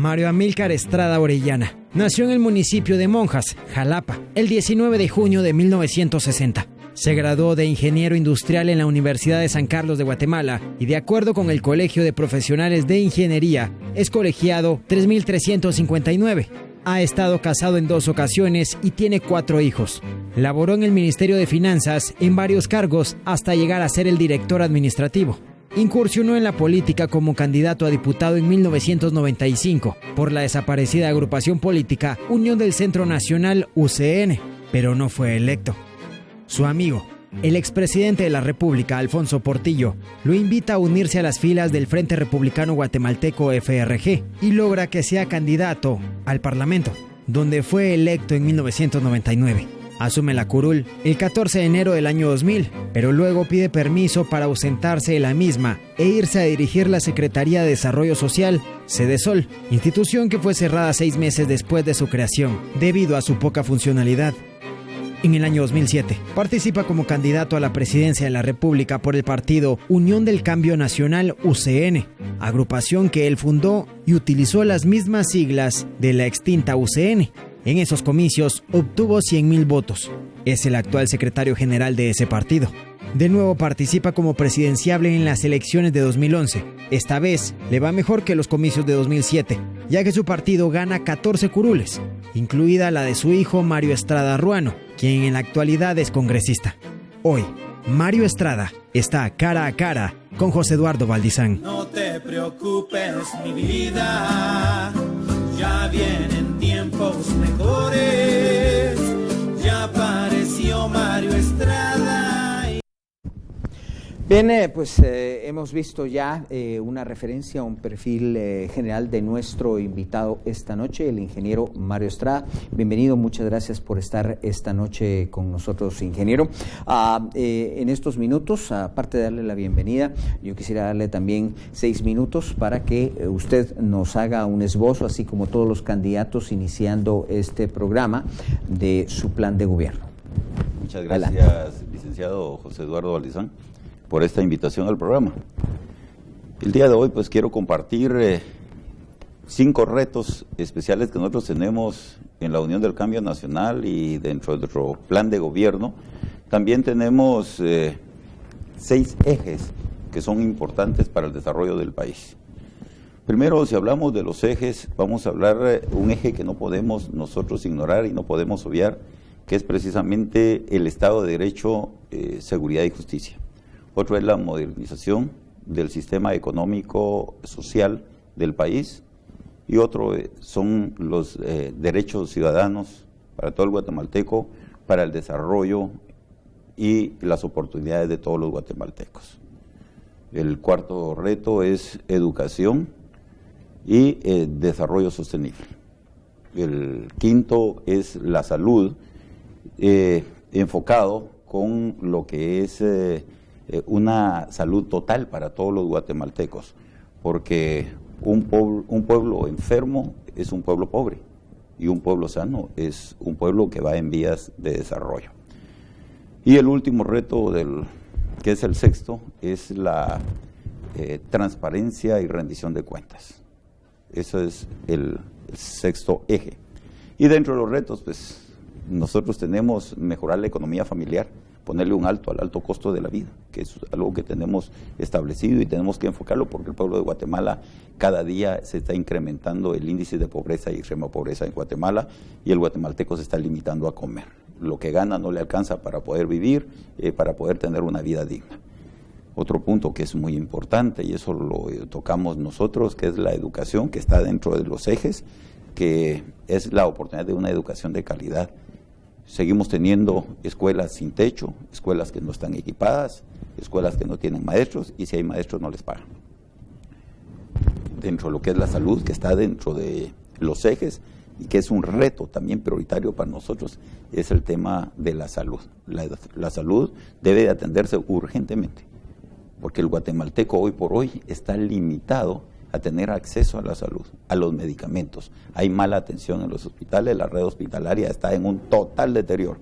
Mario Amílcar Estrada Orellana nació en el municipio de Monjas, Jalapa, el 19 de junio de 1960. Se graduó de ingeniero industrial en la Universidad de San Carlos de Guatemala y, de acuerdo con el Colegio de Profesionales de Ingeniería, es colegiado 3359. Ha estado casado en 2 ocasiones y tiene 4 hijos. Laboró en el Ministerio de Finanzas en varios cargos hasta llegar a ser el director administrativo. Incursionó en la política como candidato a diputado en 1995 por la desaparecida agrupación política Unión del Centro Nacional UCN, pero no fue electo. Su amigo, el expresidente de la República, Alfonso Portillo, lo invita a unirse a las filas del Frente Republicano Guatemalteco FRG y logra que sea candidato al Parlamento, donde fue electo en 1999. Asume la curul el 14 de enero del año 2000, pero luego pide permiso para ausentarse de la misma e irse a dirigir la Secretaría de Desarrollo Social, Sedesol, institución que fue cerrada 6 meses después de su creación, debido a su poca funcionalidad. En el año 2007, participa como candidato a la presidencia de la República por el partido Unión del Cambio Nacional UCN, agrupación que él fundó y utilizó las mismas siglas de la extinta UCN. En esos comicios obtuvo 100,000 votos. Es el actual secretario general de ese partido. De nuevo participa como presidenciable en las elecciones de 2011. Esta vez le va mejor que los comicios de 2007, ya que su partido gana 14 curules, incluida la de su hijo Mario Estrada Ruano, quien en la actualidad es congresista. Hoy, Mario Estrada está cara a cara con José Eduardo Valdizán. No te preocupes, mi vida, ya vienen tiempos mejores, ya apareció Mario Estrada. Bien, hemos visto ya una referencia, un perfil general de nuestro invitado esta noche, el ingeniero Mario Estrada. Bienvenido, muchas gracias por estar esta noche con nosotros, ingeniero. En estos minutos, aparte de darle la bienvenida, yo quisiera darle también 6 minutos para que usted nos haga un esbozo, así como todos los candidatos iniciando este programa, de su plan de gobierno. Muchas gracias, adelante, licenciado José Eduardo Valdizán, por esta invitación al programa. El día de hoy pues quiero compartir 5 retos especiales que nosotros tenemos en la Unión del Cambio Nacional y dentro de nuestro plan de gobierno. También tenemos 6 ejes que son importantes para el desarrollo del país. Primero, si hablamos de los ejes, vamos a hablar un eje que no podemos nosotros ignorar y no podemos obviar, que es precisamente el Estado de Derecho, Seguridad y Justicia. Otro es la modernización del sistema económico social del país, y otro son los derechos ciudadanos para todo el guatemalteco, para el desarrollo y las oportunidades de todos los guatemaltecos. El cuarto reto es educación y desarrollo sostenible. El quinto es la salud, enfocado con lo que es una salud total para todos los guatemaltecos, porque un pueblo enfermo es un pueblo pobre y un pueblo sano es un pueblo que va en vías de desarrollo. Y el último reto, que es el sexto, es la transparencia y rendición de cuentas. Eso es el sexto eje. Y dentro de los retos, pues nosotros tenemos mejorar la economía familiar, ponerle un alto al alto costo de la vida, que es algo que tenemos establecido y tenemos que enfocarlo, porque el pueblo de Guatemala cada día se está incrementando el índice de pobreza y extrema pobreza en Guatemala, y el guatemalteco se está limitando a comer. Lo que gana no le alcanza para poder vivir, para poder tener una vida digna. Otro punto que es muy importante, y eso lo tocamos nosotros, que es la educación, que está dentro de los ejes, que es la oportunidad de una educación de calidad. Seguimos teniendo escuelas sin techo, escuelas que no están equipadas, escuelas que no tienen maestros, y si hay maestros no les pagan. Dentro de lo que es la salud, que está dentro de los ejes y que es un reto también prioritario para nosotros, es el tema de la salud. La salud debe de atenderse urgentemente, porque el guatemalteco hoy por hoy está limitado a tener acceso a la salud, a los medicamentos. Hay mala atención en los hospitales, la red hospitalaria está en un total deterioro.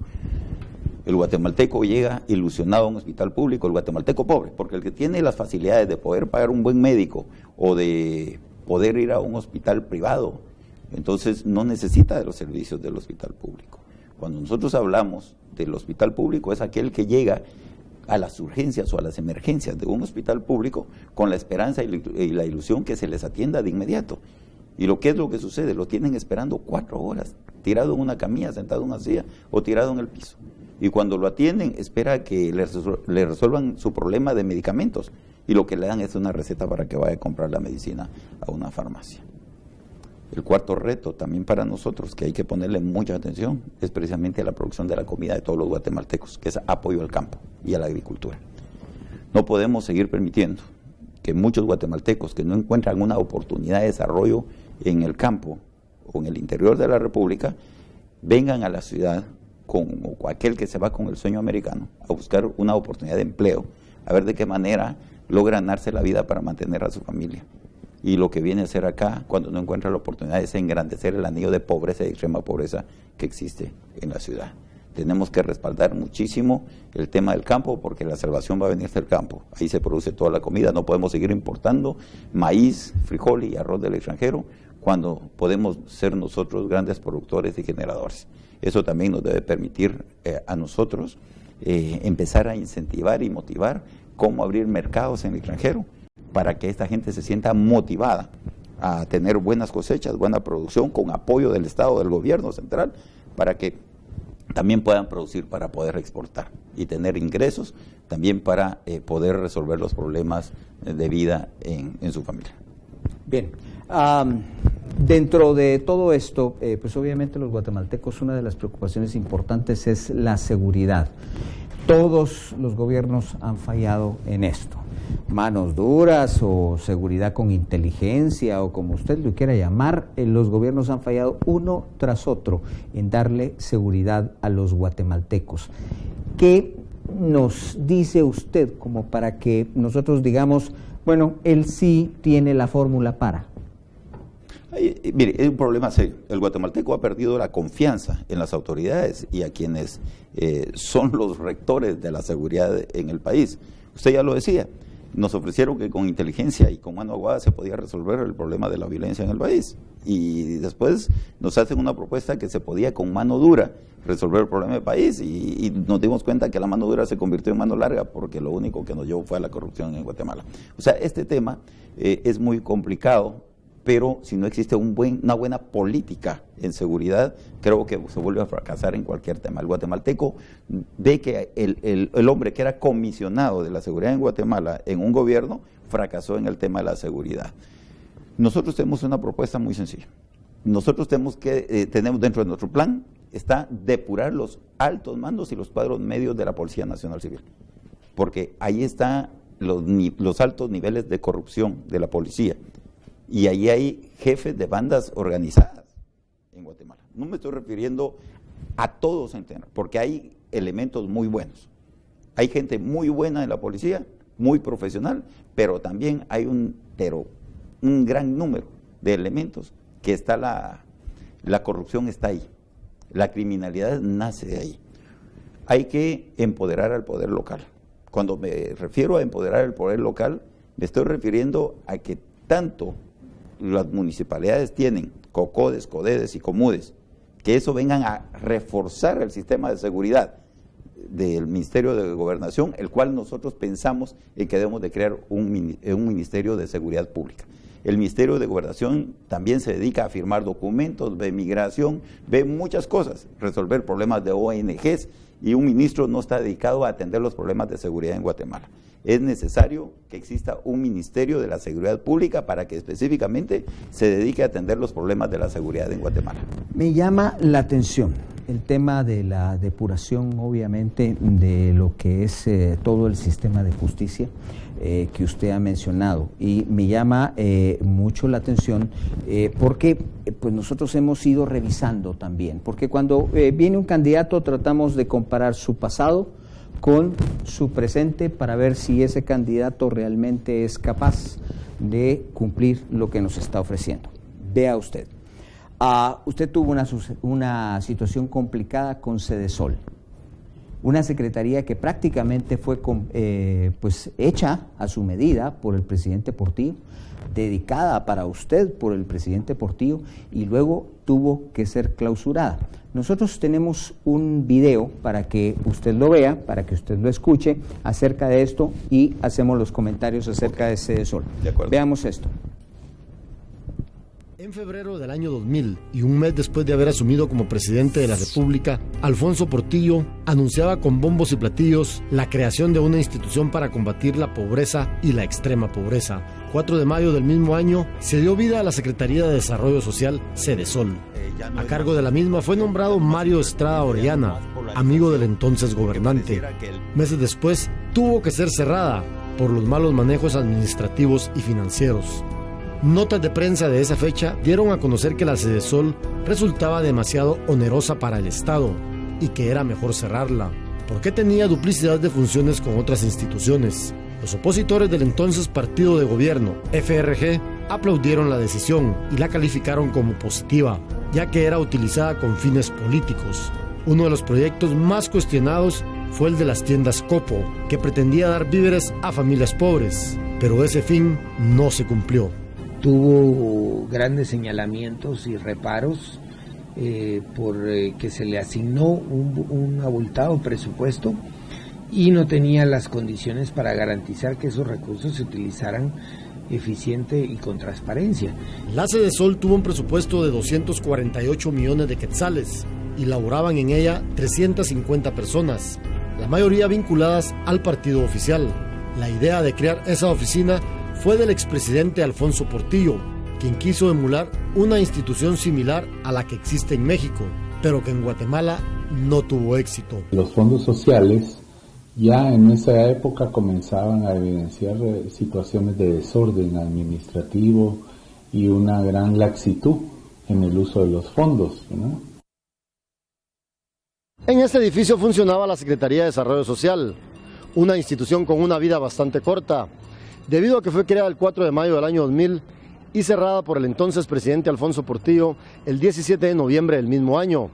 El guatemalteco llega ilusionado a un hospital público, el guatemalteco pobre, porque el que tiene las facilidades de poder pagar un buen médico o de poder ir a un hospital privado. Entonces no necesita de los servicios del hospital público. Cuando nosotros hablamos del hospital público, es aquel que llega a las urgencias o a las emergencias de un hospital público con la esperanza y la ilusión que se les atienda de inmediato. ¿Y lo que es lo que sucede? Lo tienen esperando 4 horas, tirado en una camilla, sentado en una silla o tirado en el piso. Y cuando lo atienden, espera que le resuelvan su problema de medicamentos. Y lo que le dan es una receta para que vaya a comprar la medicina a una farmacia. El cuarto reto también para nosotros, que hay que ponerle mucha atención, es precisamente la producción de la comida de todos los guatemaltecos, que es apoyo al campo y a la agricultura. No podemos seguir permitiendo que muchos guatemaltecos que no encuentran una oportunidad de desarrollo en el campo o en el interior de la República, vengan a la ciudad como aquel que se va con el sueño americano a buscar una oportunidad de empleo, a ver de qué manera logra ganarse la vida para mantener a su familia. Y lo que viene a hacer acá, cuando no encuentra la oportunidad, es engrandecer el anillo de pobreza y extrema pobreza que existe en la ciudad. Tenemos que respaldar muchísimo el tema del campo, porque la salvación va a venir del campo. Ahí se produce toda la comida. No podemos seguir importando maíz, frijol y arroz del extranjero cuando podemos ser nosotros grandes productores y generadores. Eso también nos debe permitir a nosotros empezar a incentivar y motivar cómo abrir mercados en el extranjero, para que esta gente se sienta motivada a tener buenas cosechas, buena producción, con apoyo del Estado, del gobierno central, para que también puedan producir para poder exportar y tener ingresos también para poder resolver los problemas de vida en su familia. Bien, dentro de todo esto, pues obviamente los guatemaltecos, una de las preocupaciones importantes es la seguridad. Todos los gobiernos han fallado en esto. Manos duras o seguridad con inteligencia o como usted lo quiera llamar, los gobiernos han fallado uno tras otro en darle seguridad a los guatemaltecos. ¿Qué nos dice usted como para que nosotros digamos, bueno, él sí tiene la fórmula para? Mire, es un problema serio. El guatemalteco ha perdido la confianza en las autoridades y a quienes son los rectores de la seguridad en el país. Usted ya lo decía, nos ofrecieron que con inteligencia y con mano aguada se podía resolver el problema de la violencia en el país. Y después nos hacen una propuesta que se podía con mano dura resolver el problema del país y nos dimos cuenta que la mano dura se convirtió en mano larga porque lo único que nos llevó fue a la corrupción en Guatemala. O sea, este tema es muy complicado, pero si no existe una buena política en seguridad, creo que se vuelve a fracasar en cualquier tema. El guatemalteco ve que el hombre que era comisionado de la seguridad en Guatemala en un gobierno fracasó en el tema de la seguridad. Nosotros tenemos una propuesta muy sencilla. Nosotros tenemos dentro de nuestro plan, está depurar los altos mandos y los cuadros medios de la Policía Nacional Civil, porque ahí están los altos niveles de corrupción de la policía. Y ahí hay jefes de bandas organizadas en Guatemala. No me estoy refiriendo a todos enteros, porque hay elementos muy buenos. Hay gente muy buena en la policía, muy profesional, pero también hay un gran número de elementos que está la corrupción está ahí. La criminalidad nace de ahí. Hay que empoderar al poder local. Cuando me refiero a empoderar el poder local, me estoy refiriendo a que tanto las municipalidades tienen COCODES, CODEDES y COMUDES, que eso vengan a reforzar el sistema de seguridad del Ministerio de Gobernación, el cual nosotros pensamos en que debemos de crear un Ministerio de Seguridad Pública. El Ministerio de Gobernación también se dedica a firmar documentos, ve migración, ve muchas cosas, resolver problemas de ONGs, y un ministro no está dedicado a atender los problemas de seguridad en Guatemala. Es necesario que exista un Ministerio de la Seguridad Pública para que específicamente se dedique a atender los problemas de la seguridad en Guatemala. Me llama la atención el tema de la depuración, obviamente, de lo que es todo el sistema de justicia que usted ha mencionado. Y me llama mucho la atención porque pues nosotros hemos ido revisando también, porque cuando viene un candidato tratamos de comparar su pasado con su presente para ver si ese candidato realmente es capaz de cumplir lo que nos está ofreciendo. Vea usted, usted tuvo una situación complicada con Sedesol. una secretaría que prácticamente fue pues hecha a su medida por el presidente Portillo, dedicada para usted por el presidente Portillo, y luego tuvo que ser clausurada. Nosotros tenemos un video para que usted lo vea, para que usted lo escuche acerca de esto, y hacemos los comentarios acerca de Sedesol. De acuerdo. Veamos esto. En febrero del año 2000, y un mes después de haber asumido como presidente de la República, Alfonso Portillo anunciaba con bombos y platillos la creación de una institución para combatir la pobreza y la extrema pobreza. 4 de mayo del mismo año se dio vida a la Secretaría de Desarrollo Social, Sedesol. A cargo de la misma fue nombrado Mario Estrada Orellana, amigo del entonces gobernante. Meses después tuvo que ser cerrada por los malos manejos administrativos y financieros. Notas de prensa de esa fecha dieron a conocer que la Sedesol resultaba demasiado onerosa para el Estado y que era mejor cerrarla, porque tenía duplicidad de funciones con otras instituciones. Los opositores del entonces partido de gobierno, FRG, aplaudieron la decisión y la calificaron como positiva, ya que era utilizada con fines políticos. Uno de los proyectos más cuestionados fue el de las tiendas Copo, que pretendía dar víveres a familias pobres, pero ese fin no se cumplió. Tuvo grandes señalamientos y reparos por que se le asignó un abultado presupuesto y no tenía las condiciones para garantizar que esos recursos se utilizaran eficiente y con transparencia. La Sedesol tuvo un presupuesto de 248 millones de quetzales y laboraban en ella 350 personas, la mayoría vinculadas al partido oficial. La idea de crear esa oficina fue del expresidente Alfonso Portillo, quien quiso emular una institución similar a la que existe en México, pero que en Guatemala no tuvo éxito. Los fondos sociales ya en esa época comenzaban a evidenciar situaciones de desorden administrativo y una gran laxitud en el uso de los fondos, ¿no? En este edificio funcionaba la Secretaría de Desarrollo Social, una institución con una vida bastante corta, debido a que fue creada el 4 de mayo del año 2000 y cerrada por el entonces presidente Alfonso Portillo el 17 de noviembre del mismo año,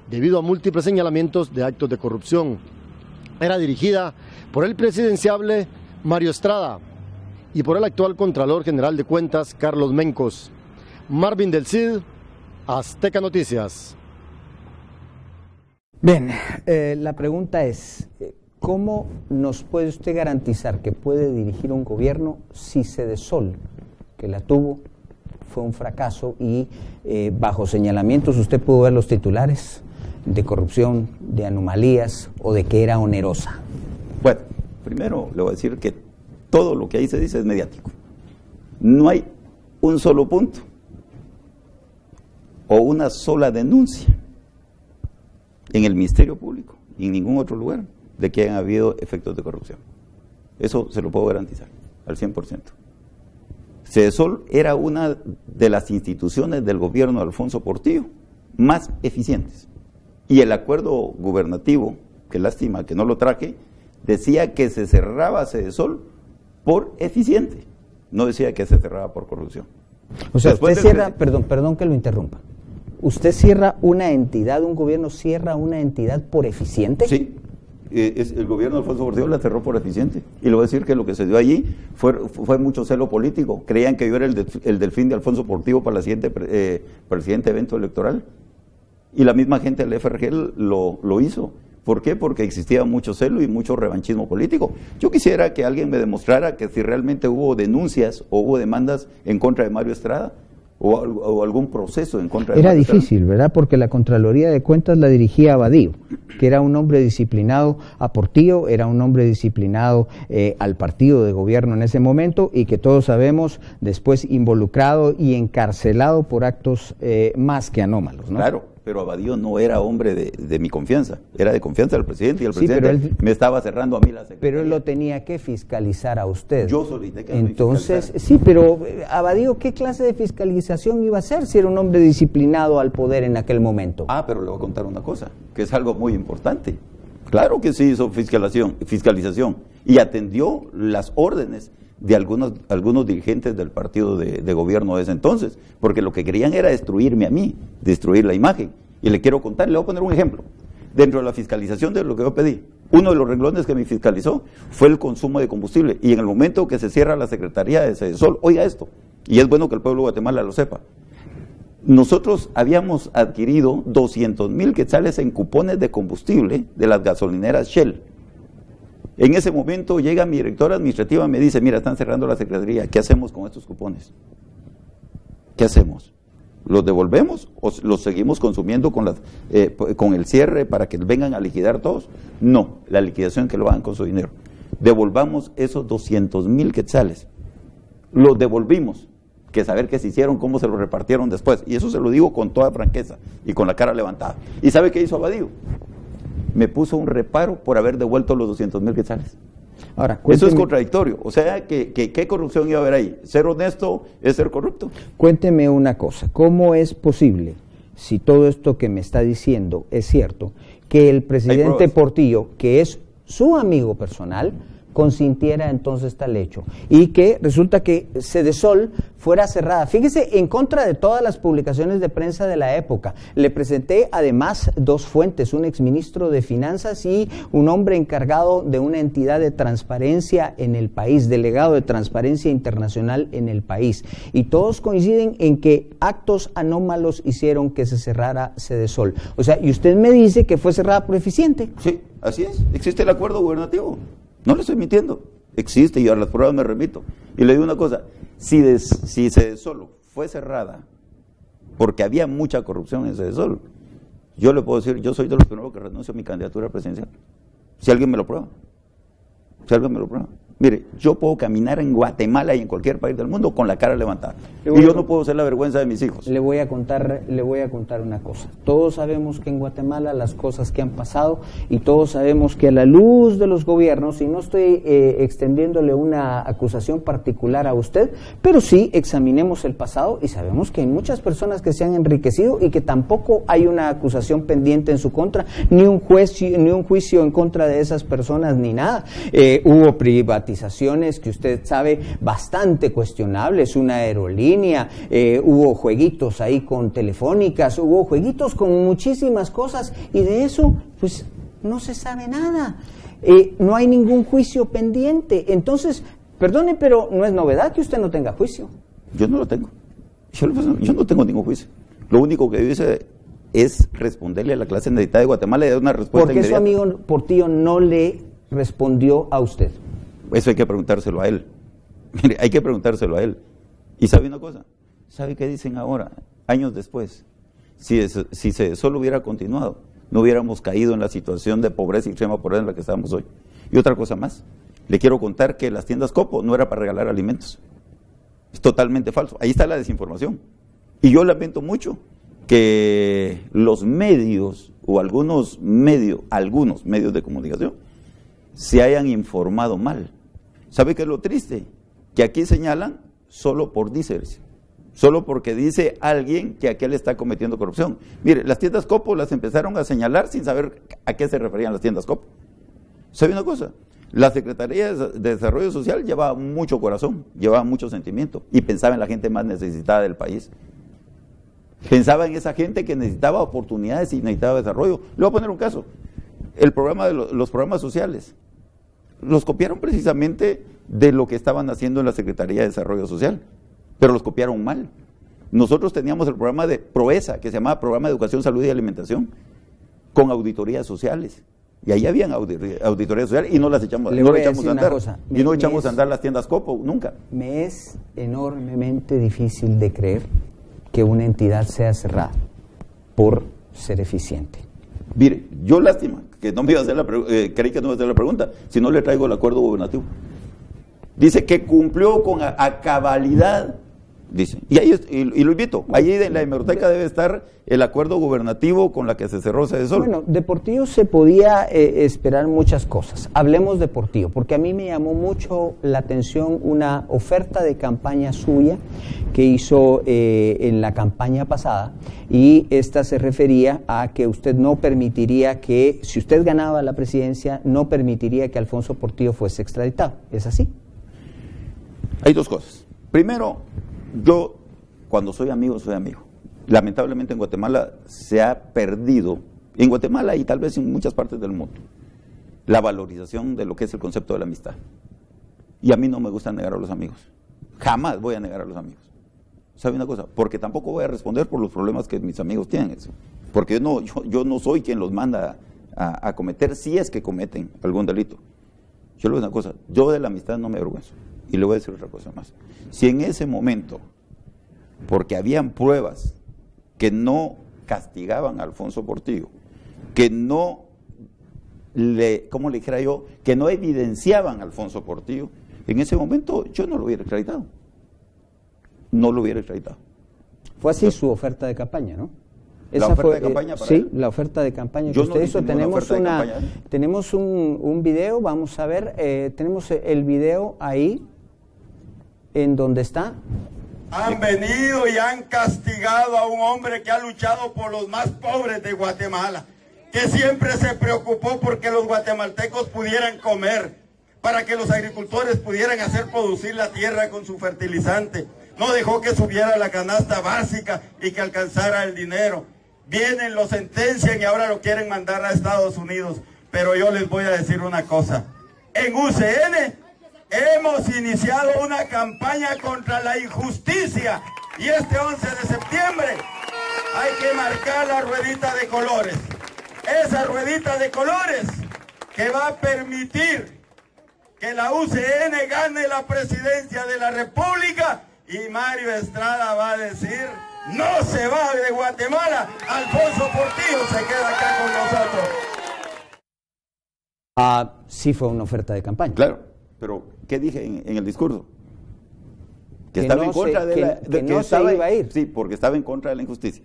debido a múltiples señalamientos de actos de corrupción. Era dirigida por el presidenciable Mario Estrada y por el actual Contralor General de Cuentas, Carlos Mencos. Marvin del Cid, Azteca Noticias. Bien, la pregunta es, ¿cómo nos puede usted garantizar que puede dirigir un gobierno si Sedesol, que la tuvo, fue un fracaso y bajo señalamientos usted pudo ver los titulares de corrupción, de anomalías o de que era onerosa? Bueno, primero le voy a decir que todo lo que ahí se dice es mediático. No hay un solo punto o una sola denuncia en el Ministerio Público y en ningún otro lugar de que hayan habido efectos de corrupción. Eso se lo puedo garantizar al 100%. Sedesol era una de las instituciones del gobierno de Alfonso Portillo más eficientes. Y el acuerdo gubernativo, que lástima que no lo traje, decía que se cerraba Sedesol por eficiente, no decía que se cerraba por corrupción. O sea, usted cierra, perdón que lo interrumpa, ¿usted cierra una entidad, un gobierno cierra una entidad por eficiente? Sí, el gobierno de Alfonso Portillo la cerró por eficiente. Y le voy a decir que lo que se dio allí fue mucho celo político. Creían que yo era el delfín de Alfonso Portillo para el siguiente evento electoral. Y la misma gente del FRG lo hizo. ¿Por qué? Porque existía mucho celo y mucho revanchismo político. Yo quisiera que alguien me demostrara que si realmente hubo denuncias o hubo demandas en contra de Mario Estrada o algún proceso en contra de Era Mario difícil, Estrada. ¿verdad? Porque la Contraloría de Cuentas la dirigía Abadío, que era un hombre disciplinado a Portillo, era un hombre disciplinado al partido de gobierno en ese momento y que todos sabemos después involucrado y encarcelado por actos más que anómalos, ¿no? Claro. Pero Abadío no era hombre de mi confianza, era de confianza del presidente y el presidente él, me estaba cerrando a mí la secretaría. Pero él lo tenía que fiscalizar a usted. Yo solicité que entonces, sí, pero Abadío, ¿qué clase de fiscalización iba a hacer si era un hombre disciplinado al poder en aquel momento? Ah, pero le voy a contar una cosa, que es algo muy importante. Claro que sí hizo fiscalización y atendió las órdenes de algunos dirigentes del partido de gobierno de ese entonces, porque lo que querían era destruirme a mí, destruir la imagen. Y le quiero contar, le voy a poner un ejemplo. dentro de la fiscalización de lo que yo pedí, uno de los renglones que me fiscalizó fue el consumo de combustible. Y en el momento que se cierra la Secretaría de Sedesol, oiga esto, y es bueno que el pueblo de Guatemala lo sepa, nosotros habíamos adquirido 200,000 quetzales en cupones de combustible de las gasolineras Shell. En ese momento llega mi directora administrativa y me dice, mira, están cerrando la Secretaría, ¿qué hacemos con estos cupones? ¿Qué hacemos? ¿Los devolvemos o los seguimos consumiendo con el cierre para que vengan a liquidar todos? No, la liquidación que lo hagan con su dinero. Devolvamos esos 200,000 quetzales. Los devolvimos, que saber qué se hicieron, cómo se los repartieron después. Y eso se lo digo con toda franqueza y con la cara levantada. ¿Y sabe qué hizo Abadío? Me puso un reparo por haber devuelto los 200,000 quetzales. Ahora, eso es contradictorio. O sea, ¿qué corrupción iba a haber ahí? ¿Ser honesto es ser corrupto? Cuénteme una cosa, ¿cómo es posible, si todo esto que me está diciendo es cierto, que el presidente Portillo, que es su amigo personal, consintiera entonces tal hecho y que resulta que Sedesol fuera cerrada? Fíjese, en contra de todas las publicaciones de prensa de la época, le presenté además dos fuentes, un exministro de Finanzas y un hombre encargado de una entidad de transparencia en el país, delegado de Transparencia Internacional en el país, y todos coinciden en que actos anómalos hicieron que se cerrara Sedesol. O sea, y usted me dice que fue cerrada por eficiente. Sí, así es, existe el acuerdo gubernativo. No le estoy mintiendo, existe y a las pruebas me remito. Y le digo una cosa, si Sedesol fue cerrada porque había mucha corrupción en Sedesol, yo le puedo decir, yo soy de los primeros que renuncio a mi candidatura presidencial. Si alguien me lo prueba. Mire, yo puedo caminar en Guatemala y en cualquier país del mundo con la cara levantada. Y yo no puedo ser la vergüenza de mis hijos. Le voy a contar una cosa. Todos sabemos que en Guatemala las cosas que han pasado, y todos sabemos que a la luz de los gobiernos, y no estoy extendiéndole una acusación particular a usted, pero sí examinemos el pasado y sabemos que hay muchas personas que se han enriquecido y que tampoco hay una acusación pendiente en su contra, ni un juicio en contra de esas personas, ni nada. Hubo privatizaciones que usted sabe bastante cuestionables, una aerolínea, hubo jueguitos ahí con telefónicas, hubo jueguitos con muchísimas cosas, y de eso pues no se sabe nada, no hay ningún juicio pendiente. Entonces, perdone, pero no es novedad que usted no tenga juicio. Yo no lo tengo, yo no tengo ningún juicio. Lo único que yo hice es responderle a la clase necesitada de Guatemala y dar una respuesta ¿Por qué inmediata. su amigo Portillo no le respondió a usted? Eso hay que preguntárselo a él. Mire, hay que preguntárselo a él. Y sabe una cosa, ¿sabe qué dicen ahora, años después? Si Sedesol hubiera continuado, no hubiéramos caído en la situación de pobreza y extrema pobreza en la que estamos hoy. Y otra cosa más, le quiero contar que las tiendas Copo no era para regalar alimentos. Es totalmente falso. Ahí está la desinformación. Y yo lamento mucho que los medios o algunos medios de comunicación se hayan informado mal. ¿Sabe qué es lo triste? Que aquí señalan solo por díceres, solo porque dice alguien que aquel está cometiendo corrupción. Mire, las tiendas Copo las empezaron a señalar sin saber a qué se referían las tiendas Copo. ¿Sabe una cosa? La Secretaría de Desarrollo Social llevaba mucho corazón, llevaba mucho sentimiento y pensaba en la gente más necesitada del país. Pensaba en esa gente que necesitaba oportunidades y necesitaba desarrollo. Le voy a poner un caso. El programa de los programas sociales los copiaron precisamente de lo que estaban haciendo en la Secretaría de Desarrollo Social, pero los copiaron mal. Nosotros teníamos el programa de PROESA, que se llamaba Programa de Educación, Salud y Alimentación, con auditorías sociales. Y ahí habían auditorías sociales y no las echamos, no echamos a andar. Y no echamos a andar las tiendas Copo, nunca. Me es enormemente difícil de creer que una entidad sea cerrada por ser eficiente. Mire, yo lástima que no me iba a hacer creí que no iba a hacer la pregunta, si no le traigo el acuerdo gubernativo. Dice que cumplió con a cabalidad, dice, y lo invito, allí en la hemeroteca debe estar el acuerdo gubernativo con la que se cerró Sedesol. Bueno, de Portillo se podía esperar muchas cosas. Hablemos de Portillo, porque a mí me llamó mucho la atención una oferta de campaña suya que hizo en la campaña pasada, y esta se refería a que usted no permitiría que, si usted ganaba la presidencia, no permitiría que Alfonso Portillo fuese extraditado. ¿Es así? Hay dos cosas. Primero, yo cuando soy amigo, soy amigo. Lamentablemente en Guatemala se ha perdido en Guatemala y tal vez en muchas partes del mundo, la valorización de lo que es el concepto de la amistad. Y a mí no me gusta negar a los amigos. Jamás voy a negar a los amigos. ¿Sabe una cosa? Porque tampoco voy a responder por los problemas que mis amigos tienen. Porque yo no soy quien los manda a cometer, si es que cometen algún delito. Yo le voy a decir una cosa, yo de la amistad no me avergüenzo. Y le voy a decir otra cosa más. Si en ese momento, porque habían pruebas que no castigaban a Alfonso Portillo, que no ¿cómo le dijera yo? Que no evidenciaban a Alfonso Portillo, en ese momento yo no lo hubiera extraditado. No lo hubiera extraditado. Fue así su oferta de campaña, ¿no? ¿La oferta de campaña para él? Sí, la oferta de campaña que Yo usted no hizo. Tenemos un video, vamos a ver, tenemos el video ahí, en donde está. Han venido y han castigado a un hombre que ha luchado por los más pobres de Guatemala, que siempre se preocupó porque los guatemaltecos pudieran comer, para que los agricultores pudieran hacer producir la tierra con su fertilizante. No dejó que subiera la canasta básica y que alcanzara el dinero. Vienen, lo sentencian y ahora lo quieren mandar a Estados Unidos. Pero yo les voy a decir una cosa. En UCN hemos iniciado una campaña contra la injusticia. Y este 11 de septiembre hay que marcar la ruedita de colores. Esa ruedita de colores que va a permitir que la UCN gane la presidencia de la República y Mario Estrada va a decir, no se va de Guatemala, Alfonso Portillo se queda acá con nosotros. Sí fue una oferta de campaña. Claro, pero ¿qué dije en el discurso? Que estaba en contra de no se iba a ir. Sí, porque estaba en contra de la injusticia.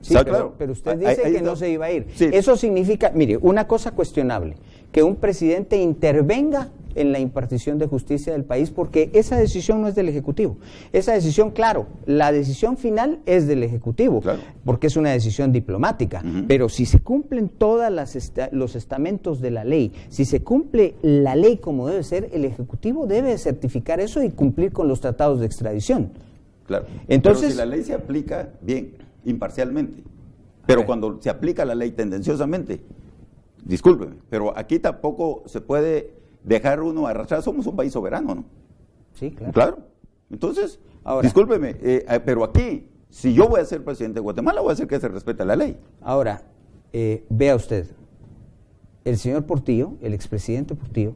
Sí, pero usted dice que no se iba a ir. Sí. Eso significa, mire, una cosa cuestionable, que un presidente intervenga en la impartición de justicia del país, porque esa decisión no es del Ejecutivo. Esa decisión, claro, la decisión final es del Ejecutivo, claro, porque es una decisión diplomática, pero si se cumplen todos los estamentos de la ley, si se cumple la ley como debe ser, el Ejecutivo debe certificar eso y cumplir con los tratados de extradición. Claro, entonces, pero si la ley se aplica bien, imparcialmente, pero cuando se aplica la ley tendenciosamente, discúlpeme, pero aquí tampoco se puede dejar uno arrastrar. Somos un país soberano, ¿no? Sí, claro. Claro. Entonces, ahora, discúlpeme, pero aquí, si yo voy a ser presidente de Guatemala, voy a hacer que se respete la ley. Ahora, vea usted, el señor Portillo, el expresidente Portillo,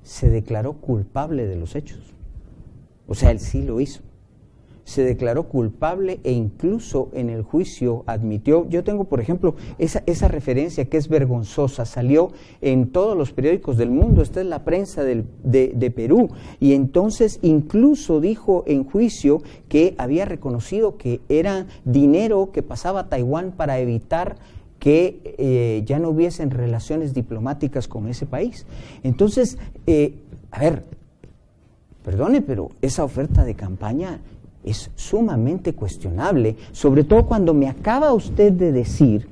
se declaró culpable de los hechos. O sea, él sí lo hizo. Se declaró culpable e incluso en el juicio admitió, yo tengo por ejemplo esa referencia que es vergonzosa, salió en todos los periódicos del mundo, esta es la prensa de Perú, y entonces incluso dijo en juicio que había reconocido que era dinero que pasaba a Taiwán para evitar que ya no hubiesen relaciones diplomáticas con ese país. Entonces, a ver, perdone, pero esa oferta de campaña es sumamente cuestionable, sobre todo cuando me acaba usted de decir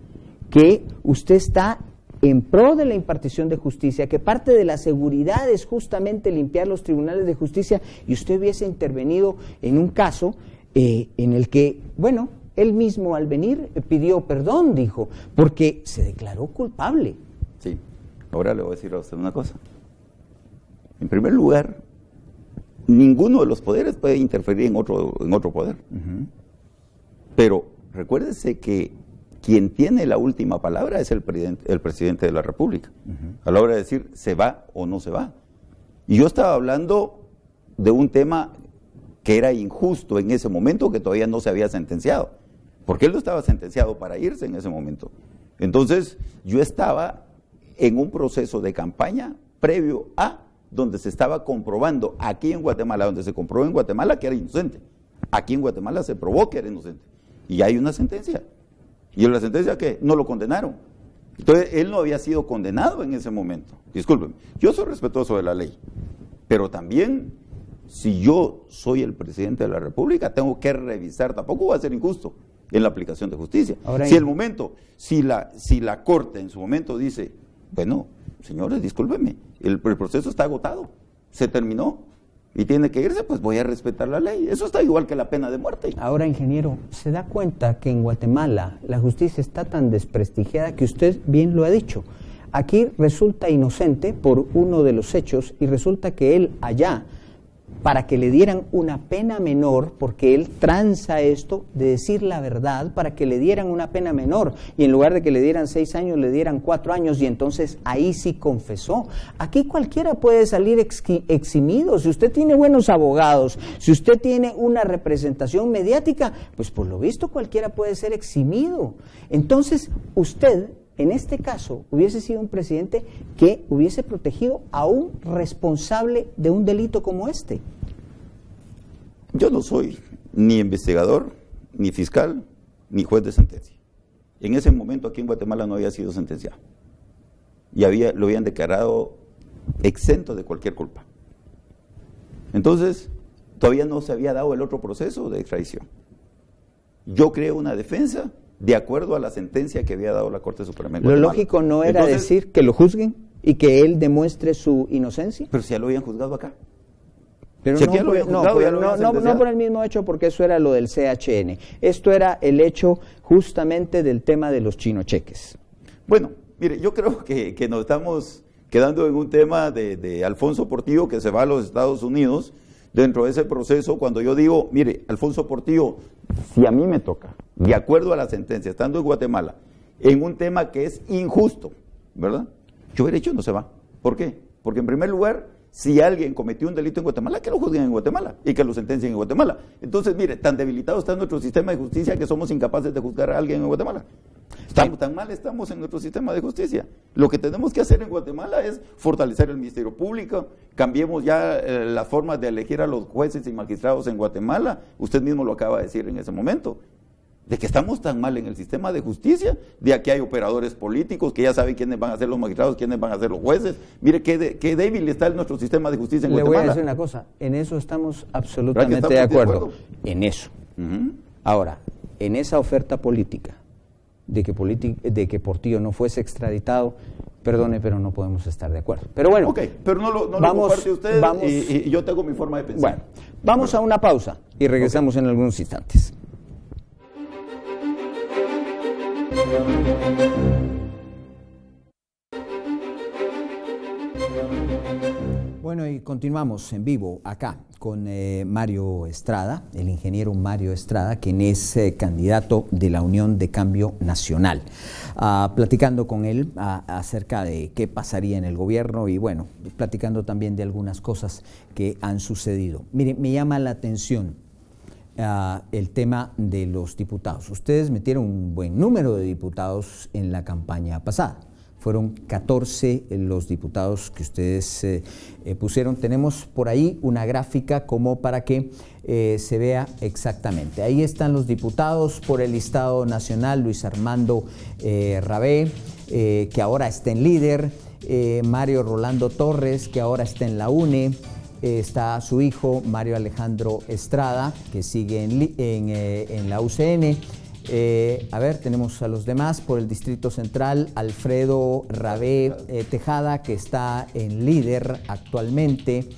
que usted está en pro de la impartición de justicia, que parte de la seguridad es justamente limpiar los tribunales de justicia, y usted hubiese intervenido en un caso en el que, bueno, él mismo al venir pidió perdón, dijo, porque se declaró culpable. Sí, ahora le voy a decir a usted una cosa. En primer lugar, ninguno de los poderes puede interferir en otro poder. Pero recuérdese que quien tiene la última palabra es el presidente de la República, a la hora de decir se va o no se va. Y yo estaba hablando de un tema que era injusto en ese momento, que todavía no se había sentenciado, porque él no estaba sentenciado para irse en ese momento. Entonces yo estaba en un proceso de campaña previo a donde se estaba comprobando aquí en Guatemala, donde se comprobó en Guatemala que era inocente. Aquí en Guatemala se probó que era inocente. Y hay una sentencia. ¿Y en la sentencia qué? No lo condenaron. Entonces, él no había sido condenado en ese momento. Discúlpenme, yo soy respetuoso de la ley, pero también, si yo soy el presidente de la República, tengo que revisar, tampoco voy a ser injusto en la aplicación de justicia. Ahora, si la Corte en su momento dice, bueno, señores, discúlpenme, el proceso está agotado, se terminó, y tiene que irse, pues voy a respetar la ley. Eso está igual que la pena de muerte. Ahora, ingeniero, ¿se da cuenta que en Guatemala la justicia está tan desprestigiada que usted bien lo ha dicho? Aquí resulta inocente por uno de los hechos y resulta que él allá, para que le dieran una pena menor, porque él tranza esto de decir la verdad, para que le dieran una pena menor, y en lugar de que le dieran 6 años, le dieran 4 años, y entonces ahí sí confesó. Aquí cualquiera puede salir eximido. Si usted tiene buenos abogados, si usted tiene una representación mediática, pues por lo visto cualquiera puede ser eximido. Entonces, usted, en este caso, hubiese sido un presidente que hubiese protegido a un responsable de un delito como este. Yo no soy ni investigador, ni fiscal, ni juez de sentencia. En ese momento aquí en Guatemala no había sido sentenciado. Y lo habían declarado exento de cualquier culpa. Entonces, todavía no se había dado el otro proceso de extradición. Yo creé una defensa de acuerdo a la sentencia que había dado la Corte Suprema. Lo lógico no era decir que lo juzguen y que él demuestre su inocencia. Pero si ya lo habían juzgado acá. Pero no por el mismo hecho, porque eso era lo del CHN. Esto era el hecho justamente del tema de los chinocheques. Bueno, mire, yo creo que nos estamos quedando en un tema de Alfonso Portillo, que se va a los Estados Unidos. Dentro de ese proceso, cuando yo digo, mire, Alfonso Portillo, si a mí me toca, de acuerdo a la sentencia, estando en Guatemala, en un tema que es injusto, ¿verdad? Yo hubiera dicho, no se va. ¿Por qué? Porque en primer lugar, si alguien cometió un delito en Guatemala, que lo juzguen en Guatemala y que lo sentencien en Guatemala. Entonces, mire, tan debilitado está nuestro sistema de justicia que somos incapaces de juzgar a alguien en Guatemala. Tan mal estamos en nuestro sistema de justicia. Lo que tenemos que hacer en Guatemala es fortalecer el Ministerio Público, cambiemos ya la forma de elegir a los jueces y magistrados en Guatemala. Usted mismo lo acaba de decir en ese momento, de que estamos tan mal en el sistema de justicia, de aquí hay operadores políticos que ya saben quiénes van a ser los magistrados, quiénes van a ser los jueces. Mire qué débil está nuestro sistema de justicia en Guatemala. Le voy a decir una cosa, en eso estamos absolutamente de acuerdo. En eso. Ahora, en esa oferta política, de que Portillo no fuese extraditado, perdone, pero no podemos estar de acuerdo. Pero bueno, ok, pero no lo comparte usted y yo tengo mi forma de pensar. Bueno, vamos a una pausa y regresamos en algunos instantes. Bueno, y continuamos en vivo acá con Mario Estrada, el ingeniero Mario Estrada, quien es candidato de la Unión de Cambio Nacional. Platicando con él acerca de qué pasaría en el gobierno y bueno, platicando también de algunas cosas que han sucedido. Mire, me llama la atención el tema de los diputados. Ustedes metieron un buen número de diputados en la campaña pasada. Fueron 14 los diputados que ustedes pusieron. Tenemos por ahí una gráfica como para que se vea exactamente. Ahí están los diputados por el listado nacional: Luis Armando Rabé, que ahora está en Líder, Mario Rolando Torres, que ahora está en la UNE, está su hijo Mario Alejandro Estrada, que sigue en la UCN. A ver, tenemos a los demás por el Distrito Central: Alfredo Rabé Tejada, que está en Líder actualmente.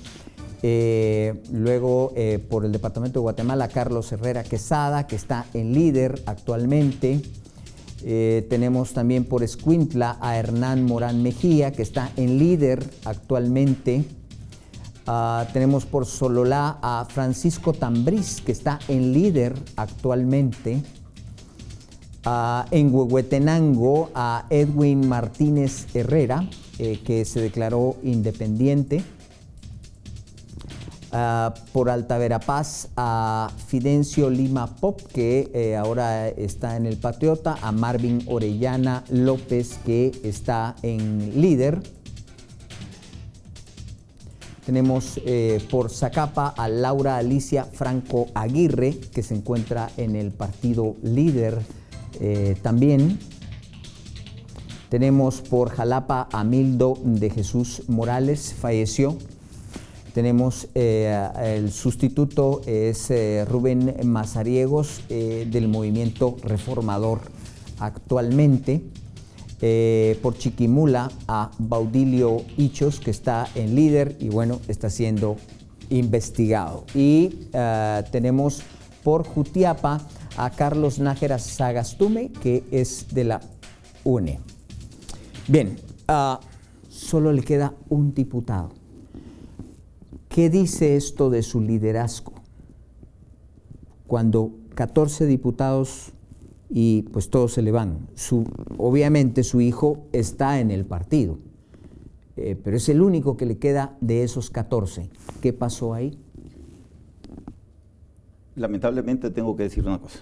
Luego por el Departamento de Guatemala, Carlos Herrera Quesada, que está en Líder actualmente. Tenemos también por Escuintla a Hernán Morán Mejía, que está en Líder actualmente. Tenemos por Sololá a Francisco Tambriz, que está en Líder actualmente. En Huehuetenango a Edwin Martínez Herrera, que se declaró independiente. Por Alta Verapaz a Fidencio Lima Pop, que ahora está en el Patriota, a Marvin Orellana López, que está en Líder. Tenemos por Zacapa a Laura Alicia Franco Aguirre, que se encuentra en el partido Líder también. Tenemos por Jalapa a Mildo de Jesús Morales, falleció. Tenemos el sustituto es Rubén Mazariegos, del Movimiento Reformador actualmente. Por Chiquimula a Baudilio Hichos, que está en Líder y bueno, está siendo investigado. Y tenemos por Jutiapa a Carlos Nájera Sagastume, que es de la UNE. Bien, solo le queda un diputado. ¿Qué dice esto de su liderazgo? Cuando 14 diputados y pues todos se le van. Obviamente su hijo está en el partido, pero es el único que le queda de esos 14. ¿Qué pasó ahí? Lamentablemente tengo que decir una cosa.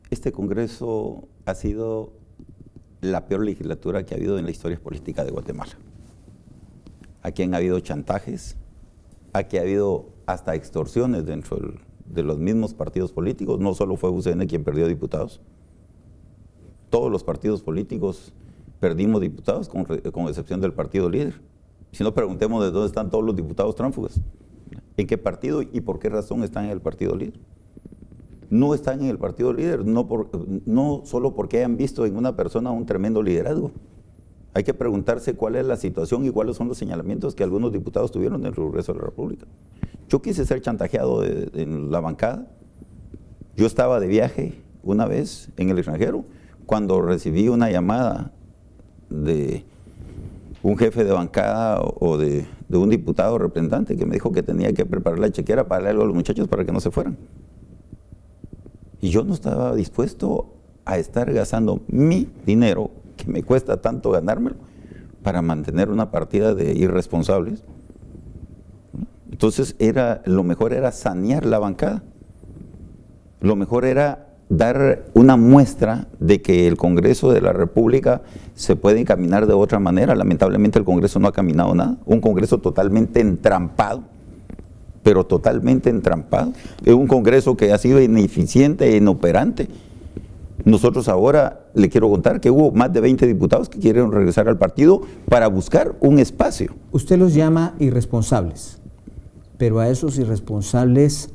Este Congreso ha sido la peor legislatura que ha habido en la historia política de Guatemala. Aquí han habido chantajes, aquí ha habido hasta extorsiones dentro de los mismos partidos políticos. No solo fue UCN quien perdió diputados, todos los partidos políticos perdimos diputados, con excepción del partido líder. Si no, preguntemos de dónde están todos los diputados tránsfugas, en qué partido y por qué razón están en el partido líder. No están en el partido líder, no solo porque hayan visto en una persona un tremendo liderazgo. Hay que preguntarse cuál es la situación y cuáles son los señalamientos que algunos diputados tuvieron en el Congreso de la República. Yo quise ser chantajeado en la bancada. Yo estaba de viaje una vez en el extranjero cuando recibí una llamada de un jefe de bancada o de un diputado representante que me dijo que tenía que preparar la chequera para darle a los muchachos para que no se fueran. Y yo no estaba dispuesto a estar gastando mi dinero, que me cuesta tanto ganármelo, para mantener una partida de irresponsables. Entonces lo mejor era sanear la bancada. Lo mejor era dar una muestra de que el Congreso de la República se puede encaminar de otra manera. Lamentablemente el Congreso no ha caminado nada. Un Congreso totalmente entrampado, pero totalmente entrampado. Es un Congreso que ha sido ineficiente e inoperante. Nosotros ahora le quiero contar que hubo más de 20 diputados que quieren regresar al partido para buscar un espacio. Usted los llama irresponsables, pero a esos irresponsables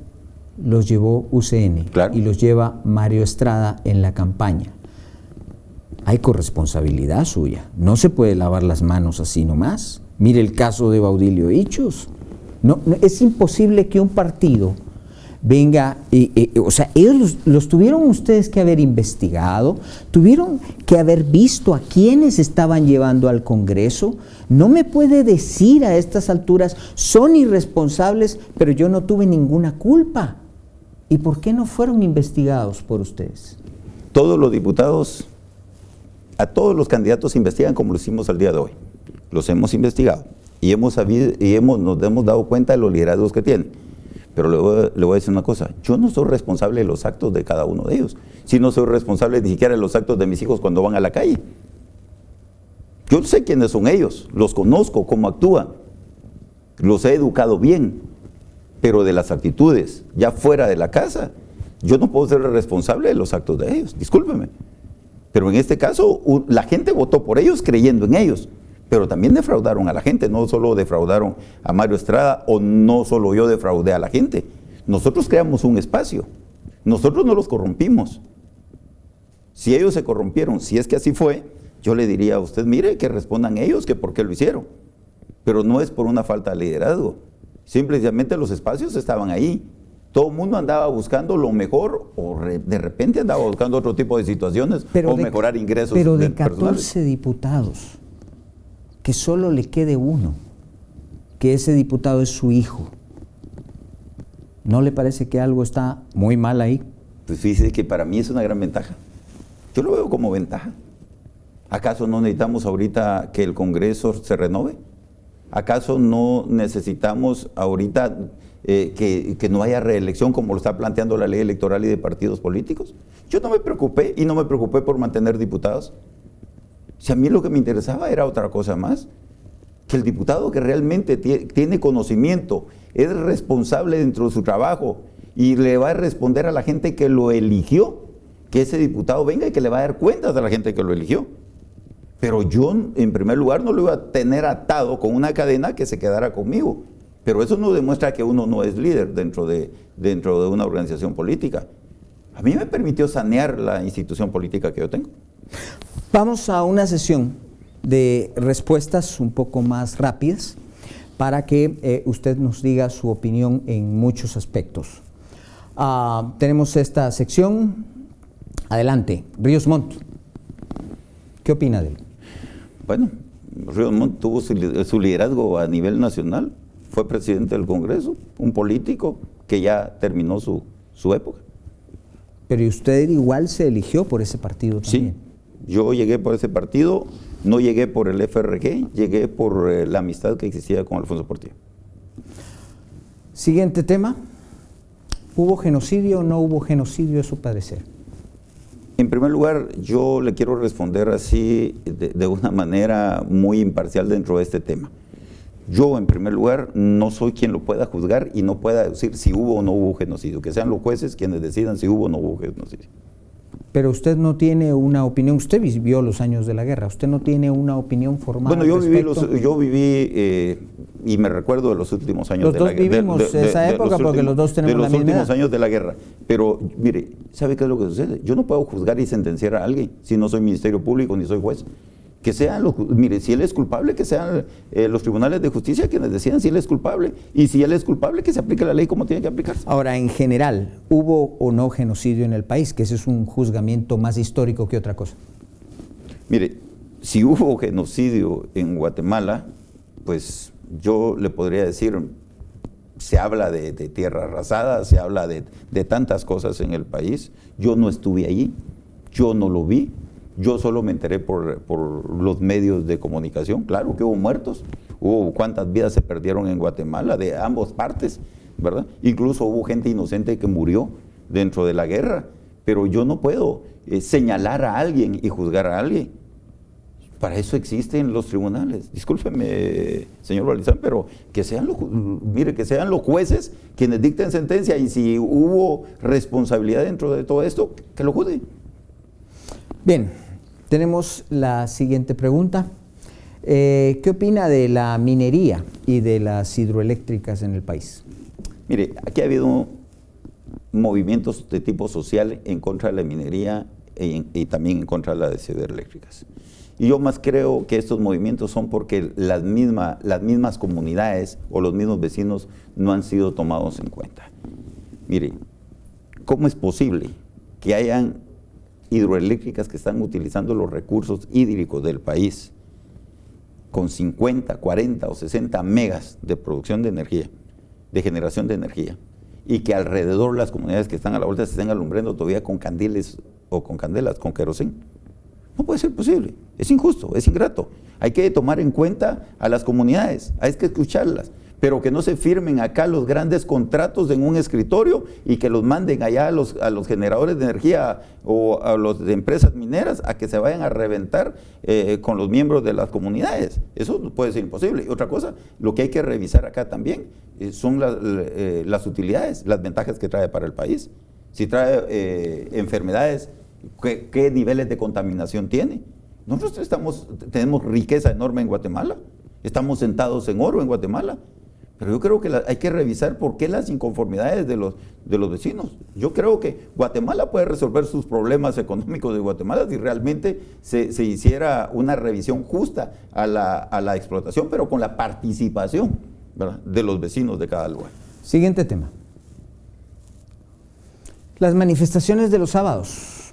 los llevó UCN, claro, y los lleva Mario Estrada en la campaña. Hay corresponsabilidad suya, no se puede lavar las manos así nomás. Mire el caso de Baudilio Ichus. No, es imposible que un partido venga, o sea, ellos los tuvieron ustedes que haber investigado, tuvieron que haber visto a quiénes estaban llevando al Congreso. No me puede decir a estas alturas, son irresponsables, pero yo no tuve ninguna culpa. ¿Y por qué no fueron investigados por ustedes? Todos los diputados, a todos los candidatos investigan como lo hicimos al día de hoy. Los hemos investigado y nos hemos dado cuenta de los liderazgos que tienen. Pero le voy a decir una cosa, yo no soy responsable de los actos de cada uno de ellos. Si no soy responsable ni siquiera de los actos de mis hijos cuando van a la calle. Yo sé quiénes son ellos, los conozco, cómo actúan, los he educado bien, pero de las actitudes ya fuera de la casa, yo no puedo ser responsable de los actos de ellos, discúlpeme. Pero en este caso, la gente votó por ellos creyendo en ellos, pero también defraudaron a la gente, no solo defraudaron a Mario Estrada o no solo yo defraudé a la gente. Nosotros creamos un espacio, nosotros no los corrompimos. Si ellos se corrompieron, si es que así fue, yo le diría a usted, mire, que respondan ellos, que por qué lo hicieron. Pero no es por una falta de liderazgo, simplemente los espacios estaban ahí. Todo el mundo andaba buscando lo mejor o de repente andaba buscando otro tipo de situaciones o mejorar ingresos. Pero de 14 diputados, que solo le quede uno, que ese diputado es su hijo, ¿no le parece que algo está muy mal ahí? Pues fíjese que para mí es una gran ventaja. Yo lo veo como ventaja. ¿Acaso no necesitamos ahorita que el Congreso se renove? ¿Acaso no necesitamos ahorita que no haya reelección como lo está planteando la ley electoral y de partidos políticos? Yo no me preocupé y no me preocupé por mantener diputados. Si a mí lo que me interesaba era otra cosa más, que el diputado que realmente tiene conocimiento, es responsable dentro de su trabajo y le va a responder a la gente que lo eligió, que ese diputado venga y que le va a dar cuentas a la gente que lo eligió. Pero yo, en primer lugar, no lo iba a tener atado con una cadena que se quedara conmigo. Pero eso no demuestra que uno no es líder dentro de una organización política. A mí me permitió sanear la institución política que yo tengo. Vamos a una sesión de respuestas un poco más rápidas, para que usted nos diga su opinión en muchos aspectos. Tenemos esta sección. Adelante, Ríos Montt. ¿Qué opina de él? Bueno, Ríos Montt tuvo su liderazgo a nivel nacional, fue presidente del Congreso, un político que ya terminó su época. Pero usted igual se eligió por ese partido también. Sí, yo llegué por ese partido, no llegué por el FRG, llegué por la amistad que existía con Alfonso Portillo. Siguiente tema. ¿Hubo genocidio o no hubo genocidio a su parecer? En primer lugar, yo le quiero responder así de una manera muy imparcial dentro de este tema. Yo, en primer lugar, no soy quien lo pueda juzgar y no pueda decir si hubo o no hubo genocidio. Que sean los jueces quienes decidan si hubo o no hubo genocidio. Pero usted no tiene una opinión, usted vivió los años de la guerra, usted no tiene una opinión formada. Bueno, yo viví y me recuerdo de los últimos años de la guerra. Los dos vivimos esa época porque los dos tenemos la misma edad. De los últimos años de la guerra. Pero, mire, ¿sabe qué es lo que sucede? Yo no puedo juzgar y sentenciar a alguien si no soy Ministerio Público ni soy juez. Que sean mire, si él es culpable, que sean los tribunales de justicia quienes decidan si él es culpable. Y si él es culpable, que se aplique la ley como tiene que aplicarse. Ahora, en general, ¿hubo o no genocidio en el país? Que ese es un juzgamiento más histórico que otra cosa. Mire, si hubo genocidio en Guatemala, pues yo le podría decir, se habla de tierra arrasada, se habla de tantas cosas en el país. Yo no estuve allí, yo no lo vi. Yo solo me enteré por los medios de comunicación. Claro que hubo muertos, hubo cuántas vidas se perdieron en Guatemala de ambas partes, ¿verdad? Incluso hubo gente inocente que murió dentro de la guerra, pero yo no puedo señalar a alguien y juzgar a alguien. Para eso existen los tribunales. Discúlpeme, señor Balizán, pero que sean los jueces quienes dicten sentencia, y si hubo responsabilidad dentro de todo esto, que lo juzguen. Bien, tenemos la siguiente pregunta. ¿Qué opina de la minería y de las hidroeléctricas en el país? Mire, aquí ha habido movimientos de tipo social en contra de la minería y también en contra de las hidroeléctricas. Y yo más creo que estos movimientos son porque las mismas comunidades o los mismos vecinos no han sido tomados en cuenta. Mire, ¿cómo es posible que hayan hidroeléctricas que están utilizando los recursos hídricos del país con 50, 40 o 60 megas de producción de energía, de generación de energía, y que alrededor las comunidades que están a la vuelta se estén alumbrando todavía con candiles o con candelas, con querosén? No puede ser posible, es injusto, es ingrato. Hay que tomar en cuenta a las comunidades, hay que escucharlas, pero que no se firmen acá los grandes contratos en un escritorio y que los manden allá a los generadores de energía o a las empresas mineras a que se vayan a reventar con los miembros de las comunidades. Eso puede ser imposible. Y otra cosa, lo que hay que revisar acá también son las utilidades, las ventajas que trae para el país. Si trae enfermedades, ¿qué niveles de contaminación tiene? Nosotros tenemos riqueza enorme en Guatemala, estamos sentados en oro en Guatemala. Pero yo creo que hay que revisar por qué las inconformidades de los vecinos. Yo creo que Guatemala puede resolver sus problemas económicos de Guatemala si realmente se hiciera una revisión justa a la explotación, pero con la participación, ¿verdad?, de los vecinos de cada lugar. Siguiente tema. Las manifestaciones de los sábados.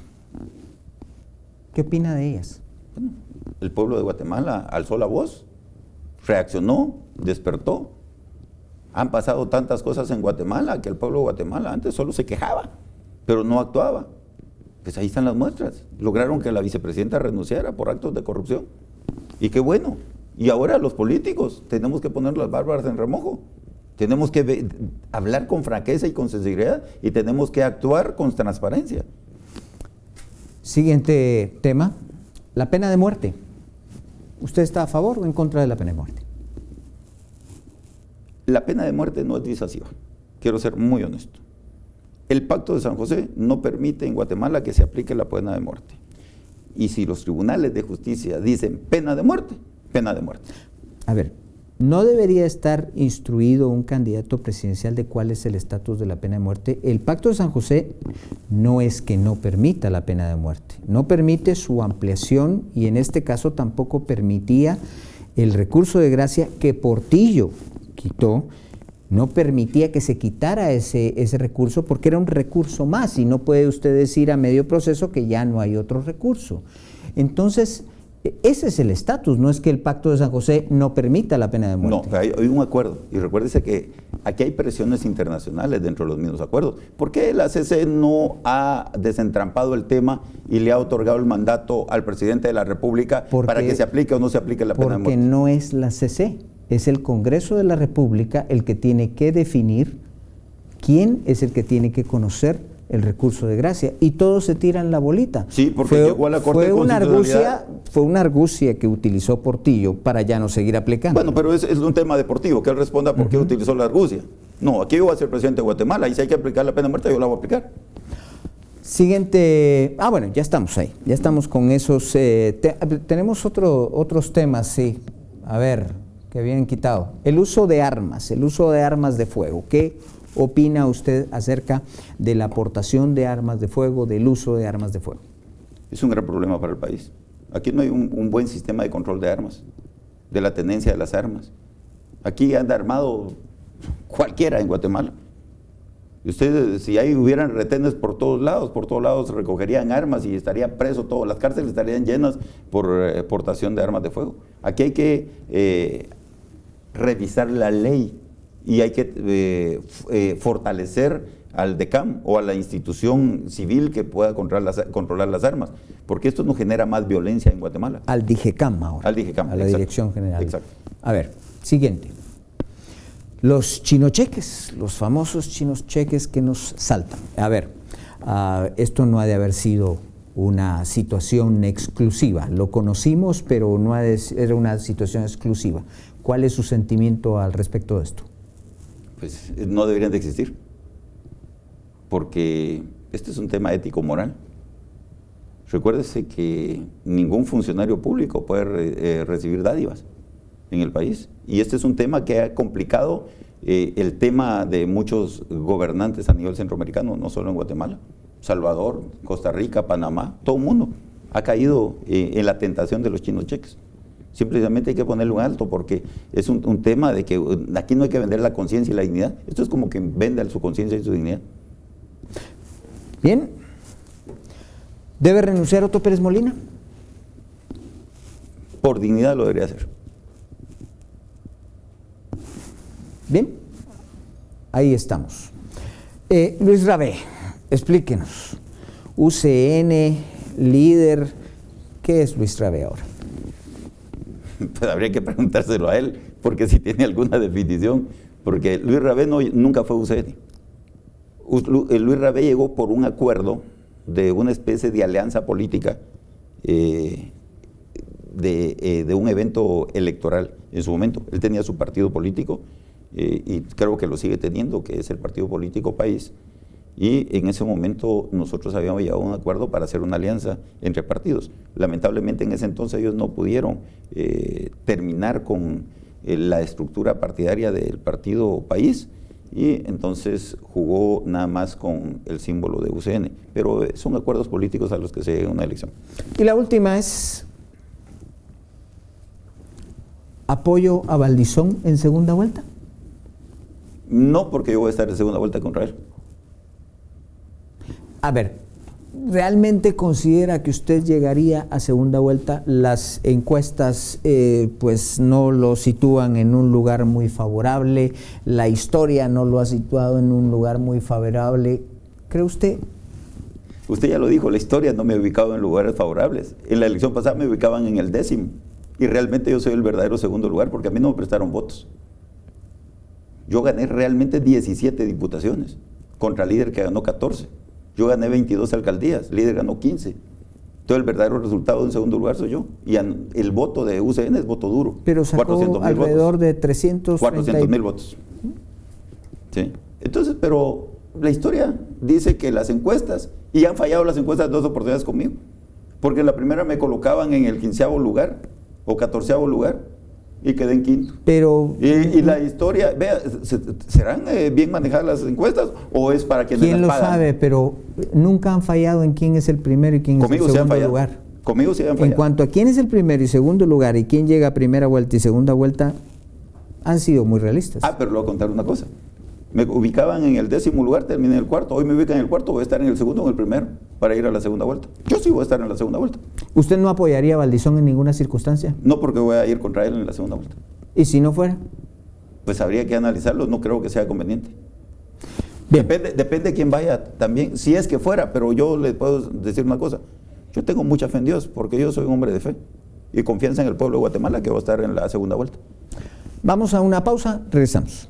¿Qué opina de ellas? Bueno, el pueblo de Guatemala alzó la voz, reaccionó, despertó. Han pasado tantas cosas en Guatemala que el pueblo de Guatemala antes solo se quejaba, pero no actuaba. Pues ahí están las muestras. Lograron que la vicepresidenta renunciara por actos de corrupción. Y qué bueno. Y ahora los políticos tenemos que poner las barbas en remojo. Tenemos que hablar con franqueza y con sinceridad y tenemos que actuar con transparencia. Siguiente tema, la pena de muerte. ¿Usted está a favor o en contra de la pena de muerte? La pena de muerte no es disuasiva, quiero ser muy honesto. El Pacto de San José no permite en Guatemala que se aplique la pena de muerte. Y si los tribunales de justicia dicen pena de muerte, pena de muerte. A ver, ¿no debería estar instruido un candidato presidencial de cuál es el estatus de la pena de muerte? El Pacto de San José no es que no permita la pena de muerte, no permite su ampliación y en este caso tampoco permitía el recurso de gracia que Portillo quitó, no permitía que se quitara ese recurso porque era un recurso más y no puede usted decir a medio proceso que ya no hay otro recurso. Entonces, ese es el estatus, no es que el Pacto de San José no permita la pena de muerte. No, hay un acuerdo, y recuérdese que aquí hay presiones internacionales dentro de los mismos acuerdos. ¿Por qué la CC no ha desentrampado el tema y le ha otorgado el mandato al presidente de la República para que se aplique o no se aplique la pena de muerte? Porque no es la CC, es el Congreso de la República el que tiene que definir quién es el que tiene que conocer el recurso de gracia, y todos se tiran la bolita. Sí, porque llegó a la Corte de Constitucionalidad. Fue una argucia que utilizó Portillo para ya no seguir aplicando. Bueno, pero es un tema deportivo, que él responda por qué utilizó la argucia. No, aquí yo voy a ser presidente de Guatemala, y si hay que aplicar la pena de muerte, yo la voy a aplicar. Siguiente, bueno, ya estamos ahí, ya estamos con esos, tenemos otros temas, sí, a ver, que habían quitado. El uso de armas de fuego, ¿qué opina usted acerca de la aportación de armas de fuego, del uso de armas de fuego? Es un gran problema para el país. Aquí no hay un buen sistema de control de armas, de la tenencia de las armas. Aquí anda armado cualquiera en Guatemala. Y ustedes, si ahí hubieran retenes por todos lados recogerían armas y estaría preso todo. Las cárceles estarían llenas por portación de armas de fuego. Aquí hay que revisar la ley y hay que fortalecer al DECAM o a la institución civil que pueda controlar las armas, porque esto no genera más violencia en Guatemala. Al DIGECAM ahora. Al DIGECAM, a la exacto. Dirección General. Exacto. A ver, siguiente. Los chinocheques, los famosos chinocheques que nos saltan. A ver, esto no ha de haber sido una situación exclusiva. Lo conocimos, pero no era una situación exclusiva. ¿Cuál es su sentimiento al respecto de esto? Pues no deberían de existir, porque este es un tema ético-moral. Recuérdese que ningún funcionario público puede recibir dádivas en el país, y este es un tema que ha complicado el tema de muchos gobernantes a nivel centroamericano, no solo en Guatemala, Salvador, Costa Rica, Panamá, todo el mundo ha caído en la tentación de los chinocheques. Simplemente hay que ponerle un alto, porque es un tema de que aquí no hay que vender la conciencia y la dignidad. Esto es como que venda su conciencia y su dignidad. Bien. ¿Debe renunciar Otto Pérez Molina? Por dignidad lo debería hacer. Bien, ahí estamos. Luis Rabé, explíquenos. UCN, líder, ¿qué es Luis Rabé ahora? Pues habría que preguntárselo a él, porque si tiene alguna definición, porque Luis Rabé nunca fue UCN. Luis Rabé llegó por un acuerdo de una especie de alianza política de un evento electoral en su momento. Él tenía su partido político y creo que lo sigue teniendo, que es el partido político País, y en ese momento nosotros habíamos llegado a un acuerdo para hacer una alianza entre partidos. Lamentablemente en ese entonces ellos no pudieron terminar con la estructura partidaria del partido País, y entonces jugó nada más con el símbolo de UCN, pero son acuerdos políticos a los que se llega a una elección. Y la última es apoyo a Valdizón en segunda vuelta. No, porque yo voy a estar en segunda vuelta contra él. A ver, ¿realmente considera que usted llegaría a segunda vuelta? Las encuestas pues no lo sitúan en un lugar muy favorable, la historia no lo ha situado en un lugar muy favorable. ¿Cree usted? Usted ya lo dijo, la historia no me ha ubicado en lugares favorables. En la elección pasada me ubicaban en el 10º, y realmente yo soy el verdadero segundo lugar, porque a mí no me prestaron votos. Yo gané realmente 17 diputaciones, contra el líder que ganó 14. Yo gané 22 alcaldías, el líder ganó 15. Entonces el verdadero resultado en segundo lugar soy yo. Y el voto de UCN es voto duro. Pero sacó alrededor de 400,000 votos. Sí. Entonces, pero la historia dice que las encuestas, y han fallado las encuestas 2 oportunidades conmigo, porque en la primera me colocaban en el 15º lugar o 14º lugar y quedé en 5º. Pero y la historia, vea, ¿serán bien manejadas las encuestas o es para quienes ¿quién las lo pagan? sabe? Pero nunca han fallado en quién es el primero y quién Conmigo es el sí han segundo fallado. lugar. Conmigo sí han fallado. En cuanto a quién es el primero y segundo lugar y quién llega a primera vuelta y segunda vuelta, Han sido muy realistas. Pero le voy a contar una cosa. Me ubicaban en el 10º lugar, terminé en el 4º. Hoy me ubican en el 4º, voy a estar en el 2º o en el 1º para ir a la segunda vuelta. Yo sí voy a estar en la segunda vuelta. ¿Usted no apoyaría a Valdizón en ninguna circunstancia? No, porque voy a ir contra él en la segunda vuelta. ¿Y si no fuera? Pues habría que analizarlo, no creo que sea conveniente. Bien. Depende de quién vaya también, si es que fuera, pero yo le puedo decir una cosa. Yo tengo mucha fe en Dios, porque yo soy un hombre de fe y confianza en el pueblo de Guatemala que va a estar en la segunda vuelta. Vamos a una pausa, regresamos.